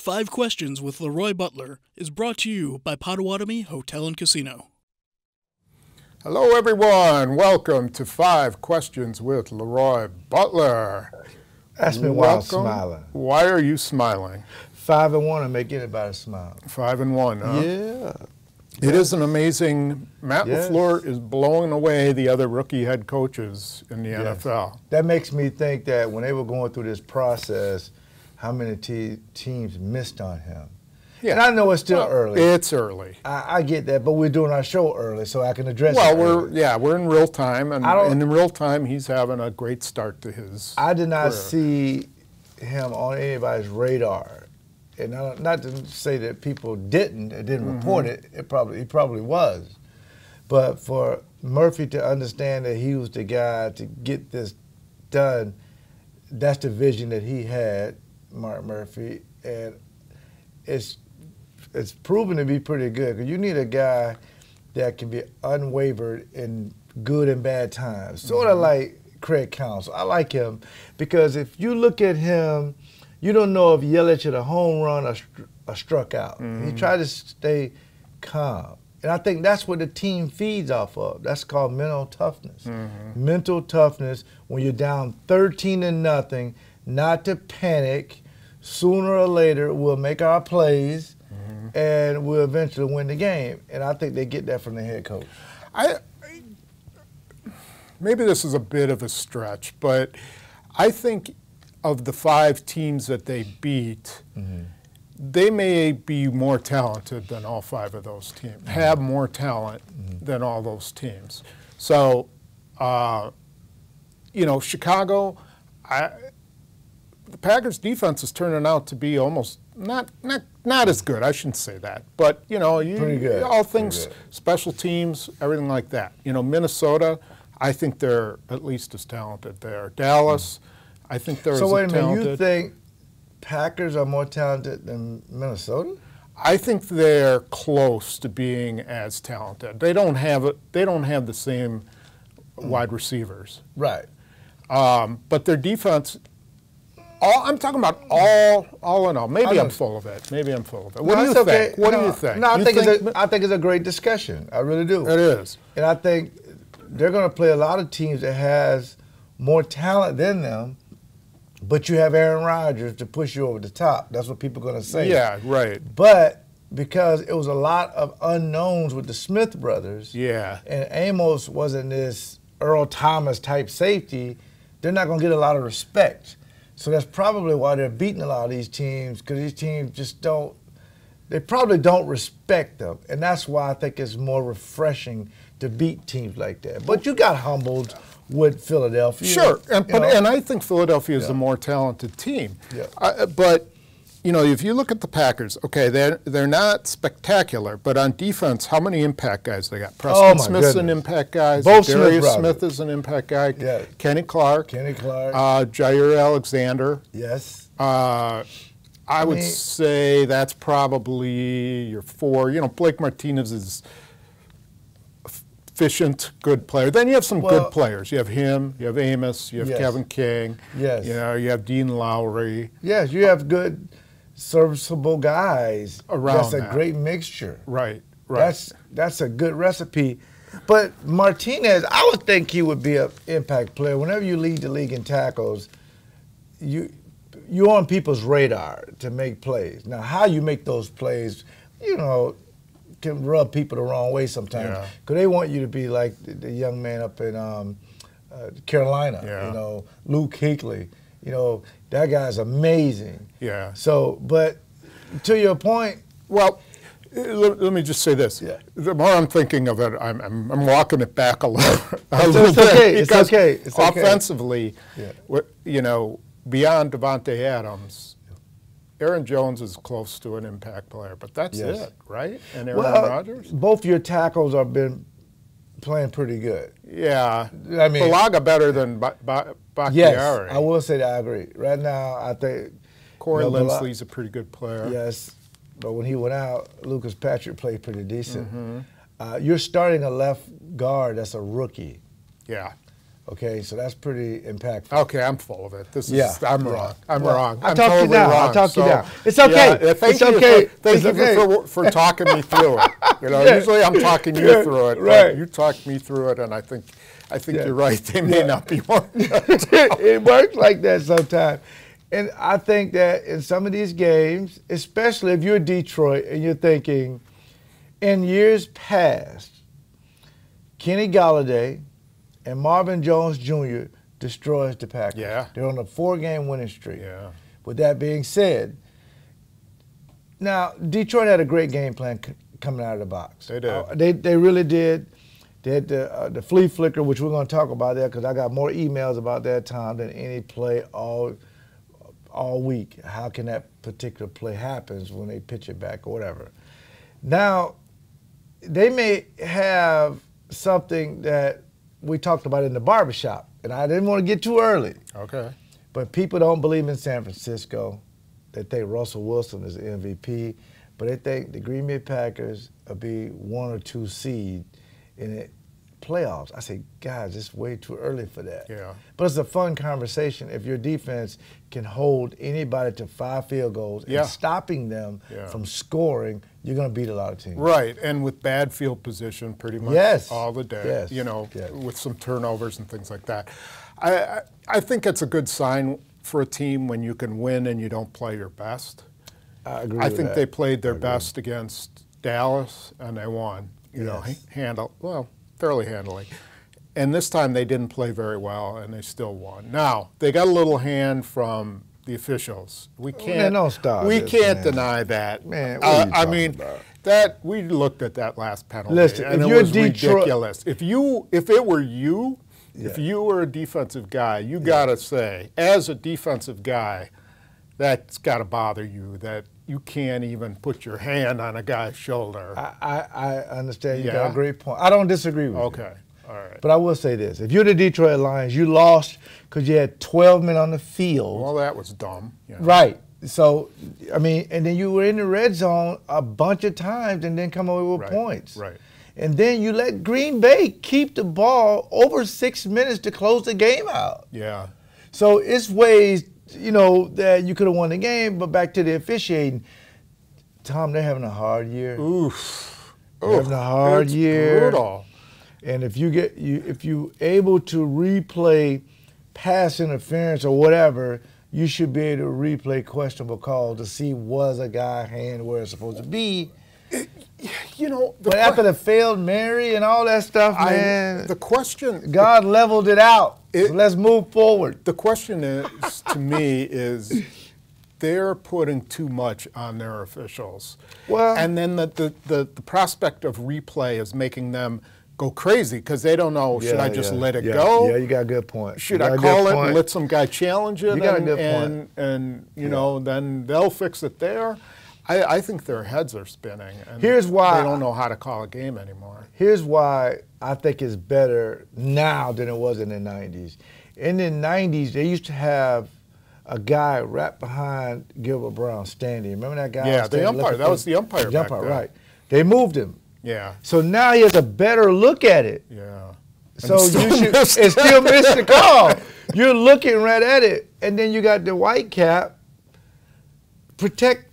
5 Questions with LeRoy Butler is brought to you by Potawatomi Hotel and Casino. Hello, everyone. Welcome to 5 Questions with LeRoy Butler. Ask me why I'm smiling. Why are you smiling? 5-1 and make anybody smile. 5-1, huh? Yeah. It is an amazing. Matt LaFleur is blowing away the other rookie head coaches in the NFL. That makes me think that when they were going through this process, how many teams missed on him. Yeah. And I know it's still early. It's early. I get that, but we're doing our show early, so I can address it. Well, we're in real time, and in real time, he's having a great start to his I did not career. see him on anybody's radar. And not to say that people didn't report it. He probably was. But for Murphy to understand that he was the guy to get this done, that's the vision that he had, Mark Murphy, and it's proven to be pretty good. Because you need a guy that can be unwavered in good and bad times, sort of like Craig Counsell. I like him because if you look at him, you don't know if Yelich hit a home run or struck out. He tried to stay calm. And I think that's what the team feeds off of. That's called mental toughness. Mental toughness when you're down 13-0, not to panic. Sooner or later, we'll make our plays, and we'll eventually win the game. And I think they get that from the head coach. Maybe this is a bit of a stretch, but I think of the 5 teams that they beat, they may be more talented than all 5 of those teams, have more talent than all those teams. So, Chicago, the Packers' defense is turning out to be almost not as good. I shouldn't say that, but pretty good. All things, special teams, everything like that. Minnesota, I think they're at least as talented there. Dallas, I think they're as talented. So wait a minute, you think Packers are more talented than Minnesota? I think they're close to being as talented. They don't have the same wide receivers, right? But their defense. I'm talking about all in all. Maybe I'm full of it. What do you think? What do you think? No, I think it's a great discussion. I really do. It is. And I think they're going to play a lot of teams that has more talent than them, but you have Aaron Rodgers to push you over the top. That's what people are going to say. Yeah, right. But because it was a lot of unknowns with the Smith brothers, and Amos wasn't this Earl Thomas type safety, they're not going to get a lot of respect. So that's probably why they're beating a lot of these teams, because these teams they probably don't respect them. And that's why I think it's more refreshing to beat teams like that. But you got humbled with Philadelphia. Sure, and I think Philadelphia is the more talented team. But if you look at the Packers, okay, they're not spectacular, but on defense, how many impact guys they got? Preston Smith's an impact guy. Darius Smith is an impact guy. Yeah. Kenny Clark. Jair Alexander. Yes. I would say that's probably your 4. Blake Martinez is efficient, good player. Then you have some good players. You have him, you have Amos, you have Kevin King. Yes. You have Dean Lowry. Yes, you have good, serviceable guys around. That's a great mixture. Right. That's a good recipe. But Martinez, I would think he would be an impact player. Whenever you lead the league in tackles, you're on people's radar to make plays. Now, how you make those plays, can rub people the wrong way sometimes. Because they want you to be like the young man up in Carolina, Luke Kuechly. That guy's amazing. Yeah. So, but to your point. Well, let me just say this. Yeah. The more I'm thinking of it, I'm walking it back a little bit. It's okay. It's okay. Offensively, beyond Devontae Adams, Aaron Jones is close to an impact player, but that's it, right? And Aaron Rodgers? Both your tackles have been playing pretty good. Yeah. Balaga better than Bakhtiari. Yes, I will say that. I agree. Right now, I think Corey Linsley's a pretty good player. Yes, but when he went out, Lucas Patrick played pretty decent. You're starting a left guard that's a rookie. Yeah. Okay, so that's pretty impactful. Okay, I'm full of it. I'm wrong. I'm wrong. I'll I'm talk totally you down. wrong. I'll talk you So, down. It's okay. Yeah, It's okay. Thank you for talking me through it. You know, usually I'm talking you through it, right. but you talked me through it, and I think you're right. They may not be one. It works like that sometimes. And I think that in some of these games, especially if you're Detroit and you're thinking, in years past, Kenny Golladay and Marvin Jones Jr. destroys the Packers. Yeah. They're on a 4-game winning streak. Yeah. With that being said, now Detroit had a great game plan coming out of the box. They did. They really did. They had the flea flicker, which we're going to talk about that because I got more emails about that time than any play all week. How can that particular play happens when they pitch it back or whatever? Now, they may have something that we talked about in the barbershop, and I didn't want to get too early. Okay. But people don't believe in San Francisco. They think Russell Wilson is the MVP, but they think the Green Bay Packers will be 1 or 2 seed in the playoffs. I say, guys, it's way too early for that. Yeah. But it's a fun conversation if your defense can hold anybody to 5 field goals and stopping them from scoring, you're going to beat a lot of teams. Right, and with bad field position pretty much all the day, with some turnovers and things like that. I think it's a good sign for a team when you can win and you don't play your best. I agree I with think that. they played their best against Dallas, and they won, fairly handily. And this time they didn't play very well, and they still won. Now, they got a little hand from the officials. We can't deny that. Man, what are you talking about? That we looked at that last penalty, Listen, and if it you're was Detroit, ridiculous. If it were you, if you were a defensive guy, you got to say, as a defensive guy, that's got to bother you that you can't even put your hand on a guy's shoulder. I understand. You got a great point. I don't disagree with you. Okay. All right. But I will say this. If you're the Detroit Lions, you lost because you had 12 men on the field. Well, that was dumb. Right. So, I mean, and then you were in the red zone a bunch of times and then come away with points. Right. And then you let Green Bay keep the ball over 6 minutes to close the game out. Yeah. So it's ways, that you could have won the game, but back to the officiating. Tom, they're having a hard year. Oof. They're having a hard year. Brutal. And if you able to replay pass interference or whatever, you should be able to replay questionable calls to see was a guy hand where it's supposed to be. But after the failed Mary and all that stuff, man, the question, God leveled it out. So let's move forward. The question is, to me, is they're putting too much on their officials. Well, and then the prospect of replay is making them go crazy because they don't know, should I just let it go? Yeah, you got a good point. Should I call it and let some guy challenge it? You got a good point. And then they'll fix it there. I think their heads are spinning. And here's why they don't know how to call a game anymore. Here's why I think it's better now than it was in the 90s. In the 90s, they used to have a guy right behind Gilbert Brown standing. Remember that guy? Yeah, the umpire. That was the umpire back then. Right. They moved him. Yeah. So now he has a better look at it. Yeah. So you still miss the call. You're looking right at it, and then you got the white cap. Protect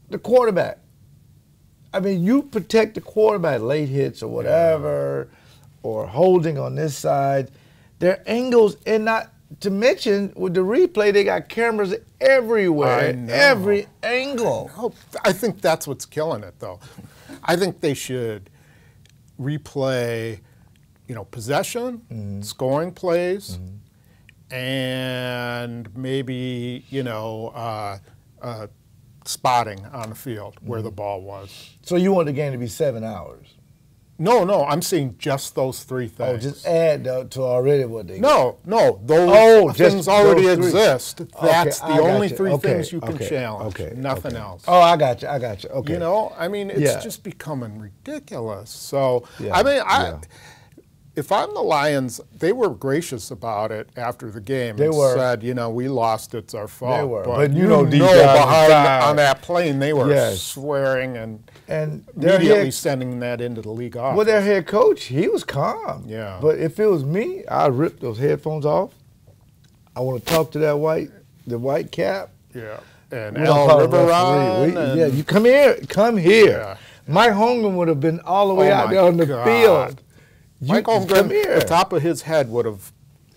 the quarterback. I mean, you protect the quarterback, late hits or whatever, or holding on this side. Their angles, and not to mention with the replay, they got cameras everywhere, every angle. I think that's what's killing it, though. I think they should replay, possession, scoring plays, and maybe, spotting on the field where the ball was. So you want the game to be 7 hours? No, I'm saying just those 3 things. Oh, just add to already what they No, those things already exist. That's the only 3 things you can challenge. Nothing else. Oh, I got you. Okay. It's just becoming ridiculous. So, if I'm the Lions, they were gracious about it after the game. They were. Said, you know, we lost, it's our fault. They were. But you know, behind on that plane, they were Yes. swearing and their immediately sending that into the league office. Well, their head coach, he was calm. Yeah. But if it was me, I'd rip those headphones off. I want to talk to the white cap. Yeah. And We don't Al call it Riveron. referee. Yeah, you come here. Yeah. Mike Holmgren would have been all the way Oh out my there on the God. field. Mike come Holmgren, here. the top of his head would have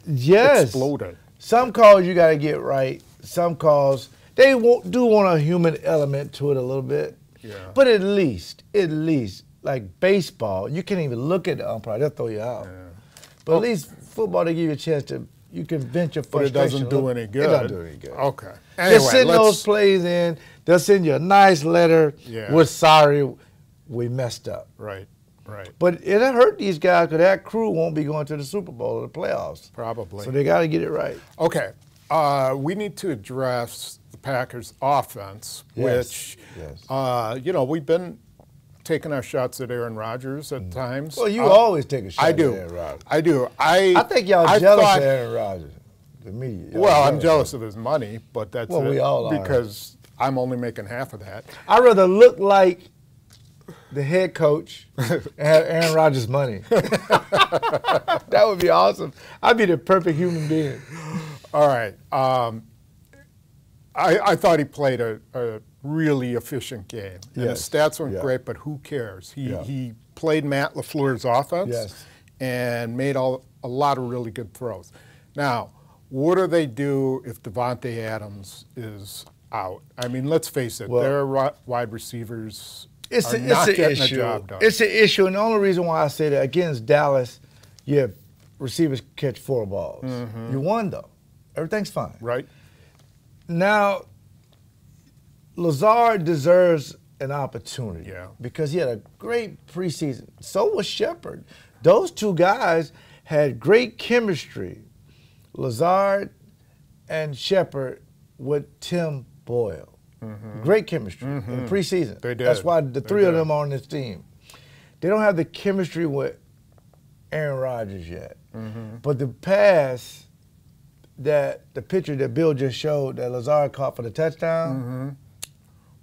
Yes. exploded. Some calls you got to get right. Some calls, they do want a human element to it a little bit. Yeah. But at least, like baseball, you can't even look at the umpire. They'll throw you out. Yeah. But at least football, they give you a chance to, you can vent your But it frustration. doesn't do any good. It doesn't do any good. Okay. They'll Anyway, send those plays in. They'll send you a nice letter. Yeah. We're sorry, we messed up. Right. But it hurt these guys because that crew won't be going to the Super Bowl or the playoffs. Probably. So they got to get it right. Okay. We need to address the Packers' offense, which, you know, we've been taking our shots at Aaron Rodgers at times. Well, you always take a shot at Aaron Rodgers. I do. I think y'all jealous of Aaron Rodgers. The media. Well, I'm jealous of his money, but that's Well, we all are. because I'm only making half of that. I'd rather look like the head coach and have Aaron Rodgers' money. That would be awesome. I'd be the perfect human being. All right. I thought he played a really efficient game. And his stats weren't great, but who cares? He played Matt LaFleur's offense and made a lot of really good throws. Now, what do they do if Davante Adams is out? I mean, let's face it, their wide receivers are not getting the job done. It's an issue, and the only reason why I say that, against Dallas, you have receivers catch 4 balls. You won, though. Everything's fine. Right. Now, Lazard deserves an opportunity because he had a great preseason. So was Shepard. Those two guys had great chemistry, Lazard and Shepard with Tim Boyle. Great chemistry in preseason. They did. That's why the three of them are on this team. They don't have the chemistry with Aaron Rodgers yet. But the pass that the picture that Bill just showed that Lazard caught for the touchdown,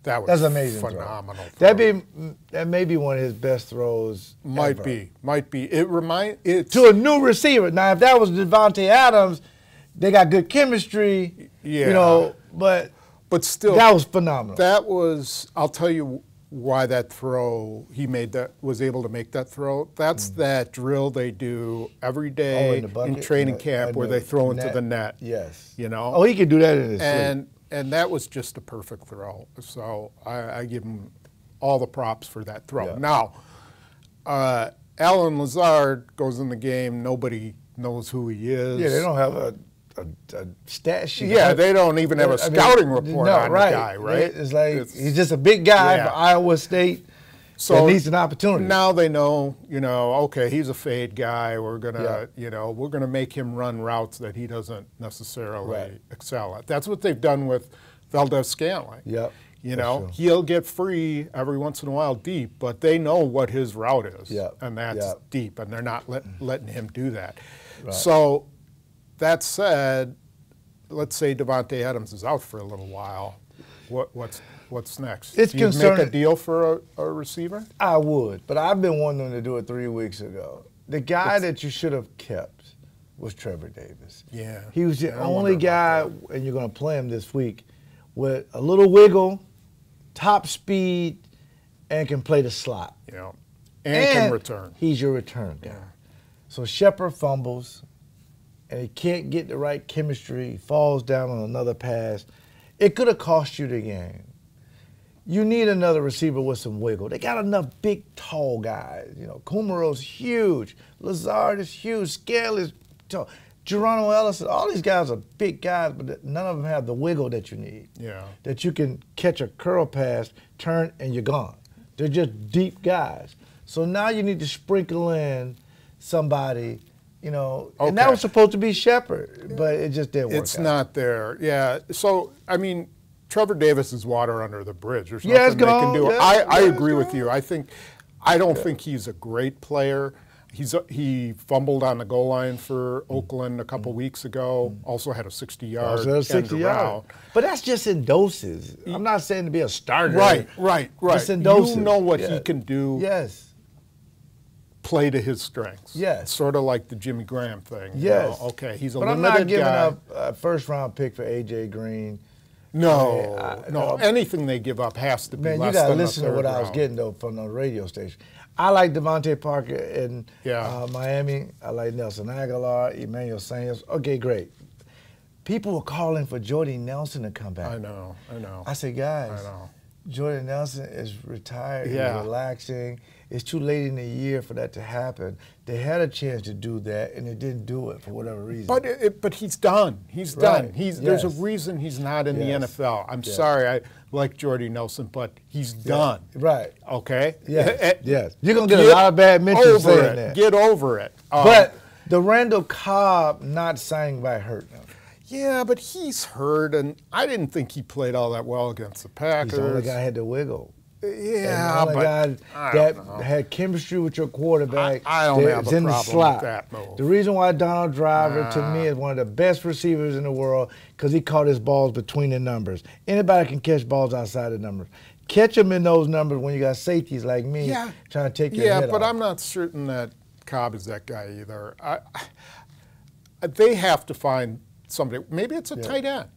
that's amazing. Phenomenal. That may be one of his best throws. Might be. It's to a new receiver. Now, if that was Davante Adams, they got good chemistry. Yeah. You know, but still, that was phenomenal. That was. I'll tell you why that throw was able to make that throw. That's that drill they do every day in training camp where they throw into the net. Yes. You know. Oh, he could do that in his sleep. And that was just a perfect throw. So I give him all the props for that throw. Yeah. Now, Alan Lazard goes in the game. Nobody knows who he is. Yeah, they don't have a stat sheet. Yeah, they don't even have a scouting report on the guy, right? It's like he's just a big guy for Iowa State. So that needs an opportunity. Now they know, okay, he's a fade guy. We're gonna make him run routes that he doesn't necessarily excel at. That's what they've done with Valdez-Scantling. Yep. He'll get free every once in a while deep, but they know what his route is, and that's deep, and they're not letting him do that. Right. So that said, let's say Davante Adams is out for a little while. What's next? It's You'd concerning. make a deal for a receiver? I would, but I've been wanting them to do it 3 weeks ago. The guy that you should have kept was Trevor Davis. Yeah. He was the only guy, and you're going to play him this week, with a little wiggle, top speed, and can play the slot. Yeah. And can return. He's your return guy. Yeah. So Shepard fumbles, and he can't get the right chemistry. He falls down on another pass. It could have cost you the game. You need another receiver with some wiggle. They got enough big, tall guys. Kumero's huge. Lazard is huge. Scale is tall. Geronimo Ellison, all these guys are big guys, but none of them have the wiggle that you need. Yeah. That you can catch a curl pass, turn, and you're gone. They're just deep guys. So now you need to sprinkle in somebody, and that was supposed to be Shepard, but it just didn't work out. It's not there. Yeah. So, I mean, Trevor Davis is water under the bridge. There's nothing they can do. I agree with you. I don't think he's a great player. He fumbled on the goal line for Oakland a couple weeks ago. Also had a 60-yard Also had a 60-yard. But that's just in doses. I'm not saying to be a starter. Right. Just in doses. You know what he can do. Yes. Play to his strengths. Yes. Sort of like the Jimmy Graham thing. Yes. Okay, he's a but limited I'm not giving guy. up a first-round pick for A.J. Green. No. Anything they give up has to be Man, less you got to than listen a to what third I was round. getting, though, from the radio station. I like Devontae Parker in Yeah. Miami. I like Nelson Aguilar, Emmanuel Sanders. Okay, great. People were calling for Jordy Nelson to come back. I know. I said, guys, I know. Jordy Nelson is retired. Yeah. He's relaxing. It's too late in the year for that to happen. They had a chance to do that, and they didn't do it for whatever reason. But he's done. He's Right. done. There's a Yes. reason he's not in Yes. the NFL. I'm Yes. sorry. I like Jordy Nelson, but he's done. Right. Okay? Yes. Yes. You're going to get a lot of bad mentions over saying it. that. Get over it. But the Randall Cobb not signing by hurt him. Yeah, but he's hurt, and I didn't think he played all that well against the Packers. He's the only guy who had to wiggle. Yeah, and the only guy I that don't know. had chemistry with your quarterback. I don't have that's a in the problem slot. with that move. The reason why Donald Driver, to me, is one of the best receivers in the world because he caught his balls between the numbers. Anybody can catch balls outside the numbers. Catch them in those numbers when you got safeties like me trying to take your head off. Yeah, but I'm not certain that Cobb is that guy either. They have to find somebody. Maybe it's a tight end.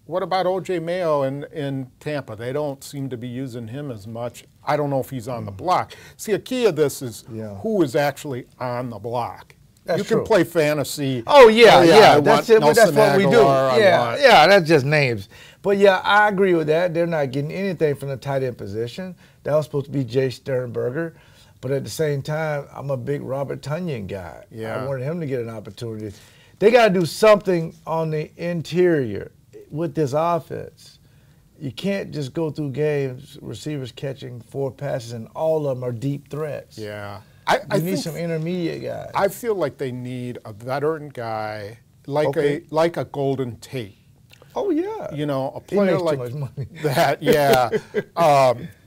What about O.J. Mayo in Tampa? They don't seem to be using him as much. I don't know if he's on the block. See, a key of this is who is actually on the block. That's you true. can play fantasy. Oh, yeah. I That's want it. That's Nelson what we do. Aguilar, Yeah, that's just names. But, yeah, I agree with that. They're not getting anything from the tight end position. That was supposed to be Jay Sternberger. But at the same time, I'm a big Robert Tonyan guy. Yeah. I wanted him to get an opportunity. They got to do something on the interior with this offense. You can't just go through games, receivers catching 4 passes, and all of them are deep threats. Yeah. You need some intermediate guys. I feel like they need a veteran guy like a Golden Tate. Oh, yeah. You know, a He player makes like too much money. that. Yeah.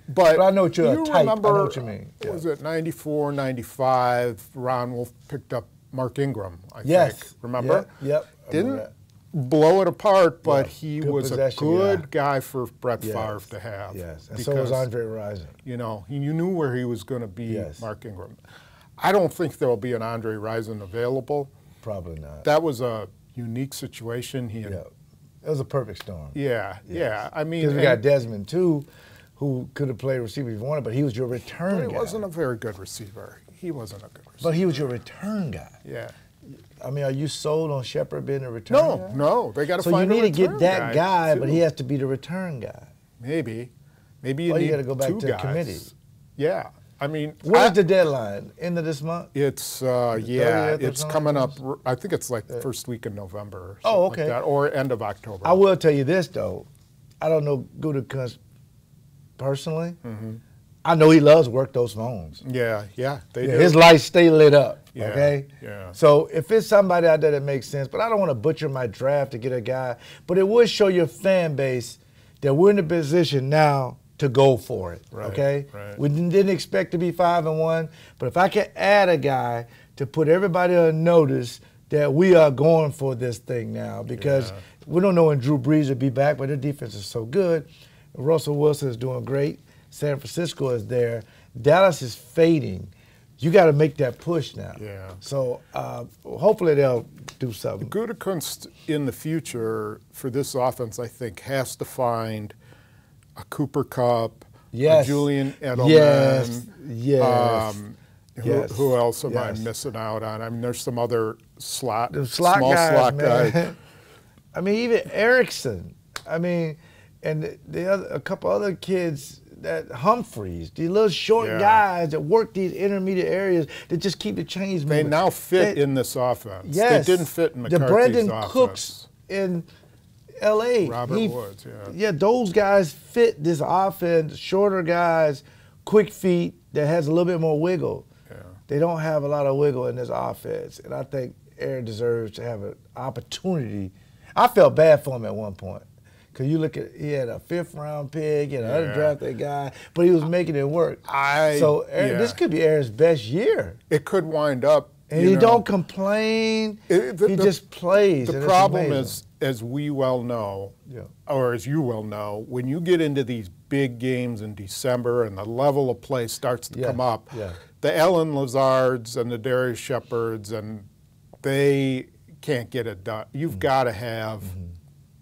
But I know what you're a type. remember, I know what you mean. Yeah. Was it 94, 95, Ron Wolf picked up Mark Ingram, I Yes. think. Remember? Yep. I remember Didn't that. blow it apart, but Yeah. he Good was a possession good guy for Brett Yes. Favre to have. Yes, and so was Andre Rison. You know, you knew where he was going to be, Yes. Mark Ingram. I don't think there will be an Andre Rison available. Probably not. That was a unique situation. He had, Yeah. It was a perfect storm. yeah. I mean, Because we got Desmond, too, who could have played receiver if he wanted, but he was your return he guy. wasn't a very good receiver. He wasn't a good receiver. But he was your return guy. Yeah. I mean, are you sold on Shepard being a return guy? No. They got to So find you a need to return get that guy, too. but he has to be the return guy. Maybe you Or you need gotta go back 2 to the guys. committee. Yeah. I mean, When's the deadline? End of this month? It's 30th or it's something coming like up. I think it's like the first week in November. Or Oh, something okay. like that, or end of October. I will tell you this, though. I don't know Gutekunst personally. I know he loves to work those phones. Yeah, they do. His lights stay lit up, Yeah, okay? yeah. So if it's somebody out there that makes sense, but I don't want to butcher my draft to get a guy, but it would show your fan base that we're in a position now to go for it, Right, okay? right. We didn't expect to be 5-1, but if I can add a guy to put everybody on notice that we are going for this thing now, because we don't know when Drew Brees will be back, but their defense is so good. Russell Wilson is doing great. San Francisco is there. Dallas is fading. You got to make that push now. Yeah. So hopefully they'll do something. Gutekunst in the future for this offense, I think, has to find a Cooper Kupp, Yes. a Julian Edelman. Yes. Yes. Who else am I Yes. missing out on? I mean, there's some other The small guys, slot man. guys. I mean, even Erickson. I mean, and a couple other kids, that Humphreys, these little short guys that work these intermediate areas that just keep the chains They moving. now fit in this offense. Yes. They didn't fit in the McCarthy's Brandon offense. Cooks in L.A. Robert Woods, yeah. Yeah, those guys fit this offense. Shorter guys, quick feet that has a little bit more wiggle. Yeah. They don't have a lot of wiggle in this offense, and I think Aaron deserves to have an opportunity. I felt bad for him at one point Because you look at, he had a 5th-round pick and an undrafted guy, but he was making it work. This could be Aaron's best year. It could wind up. And he don't complain. He just plays. The problem is, as we well know, or as you well know, when you get into these big games in December and the level of play starts to come up, the Ellen Lazards and the Darius Shepards, and they can't get it done. You've got to have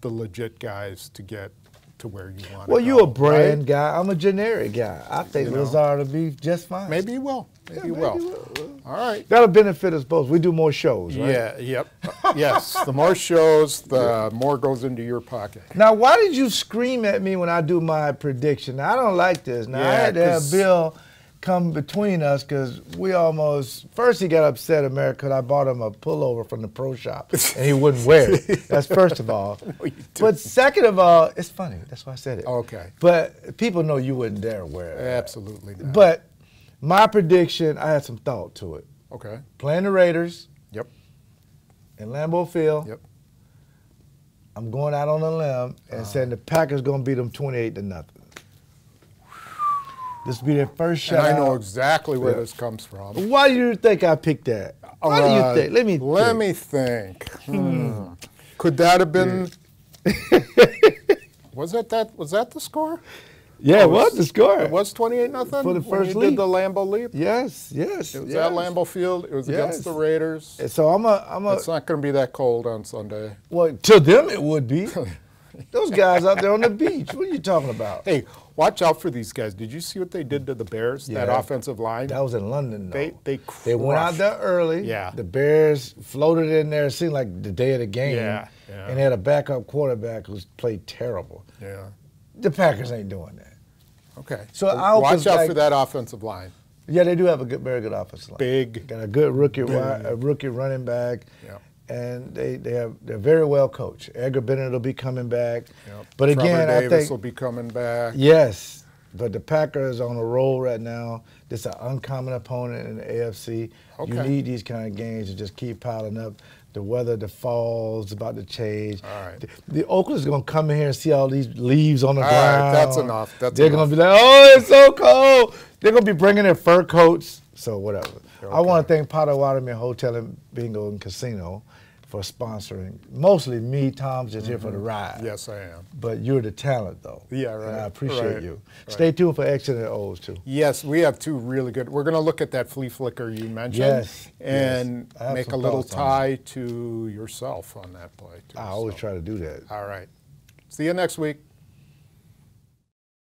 the legit guys to get to where you want to go. Well, you're a brand guy. I'm a generic guy. I think Lazard will be just fine. Maybe he will. Maybe he will. All right. That'll benefit us both. We do more shows, right? Yeah, yep. Yes, the more shows, the more goes into your pocket. Now, why did you scream at me when I do my prediction? Now, I don't like this. Now, I had to have Bill come between us because we almost, first he got upset at America because I bought him a pullover from the pro shop and he wouldn't wear it. That's first of all. No, but second of all, it's funny. That's why I said it. Okay. But people know you wouldn't dare wear it. Absolutely not. But my prediction, I had some thought to it. Okay. Playing the Raiders. Yep. In Lambeau Field. Yep. I'm going out on a limb and saying the Packers going to beat them 28-0. This will be their first shot. And I know exactly where this comes from. Why do you think I picked that? Why do you think? Let me think. Could that have been? Was that the score? Yeah, it was the score. It was 28-0 for the first leap. Did the Lambeau leap? Yes. It was at Lambeau Field. It was against the Raiders. And so It's not going to be that cold on Sunday. Well, to them it would be. Those guys out there on the beach. What are you talking about? Hey, watch out for these guys. Did you see what they did to the Bears? That offensive line. That was in London, though. They went out there early. Yeah. The Bears floated in there. It seemed like the day of the game. Yeah. And they had a backup quarterback who played terrible. Yeah. The Packers ain't doing that. Okay. So I hope watch out for that offensive line. Yeah, they do have a very good offensive line. Big. Got a good rookie running back. Yeah. And they're very well coached. Edgar Bennett will be coming back. Yep. But again, Trevor Davis I think will be coming back. Yes, but the Packers on a roll right now. This is an uncommon opponent in the AFC. Okay. You need these kind of games to just keep piling up. The weather, the fall's about to change. All right. The Oakland's going to come in here and see all these leaves on the ground. All right, that's enough. They're going to be like, oh, it's so cold. They're going to be bringing their fur coats. So whatever. Okay. I want to thank Potawatomi Hotel and Bingo and Casino for sponsoring. Mostly me, Tom's just here for the ride. Yes, I am. But you're the talent, though. Yeah, right. And I appreciate you. Right. Stay tuned for X's and O's, too. Yes, we have two really good. We're going to look at that flea flicker you mentioned. Yes. And make a little tie to yourself on that play, too. I always try to do that. All right. See you next week.